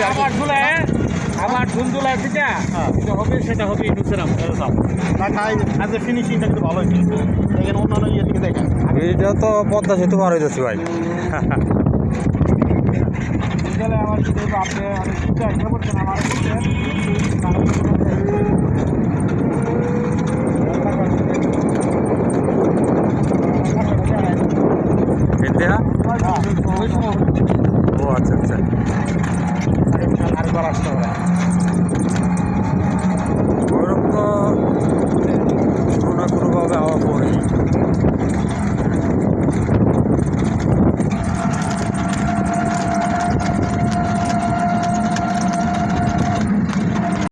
আমার ঝুলায় আমার ঝুলঝুলায় থেকে যেটা হবে সেটা হবে ইনুসের আম না খাই আজ ফিনিশিংটা কিন্তু ভালো হয়েছে দেখেন অন্যান্য ইয়ে থেকে দেখেন এটা তো পদ্মা সেতু পার হইতেছি ভাই ঝুলঝুলায় আমার যেতে হবে আপনি অনেক চিন্তা করছেন আমার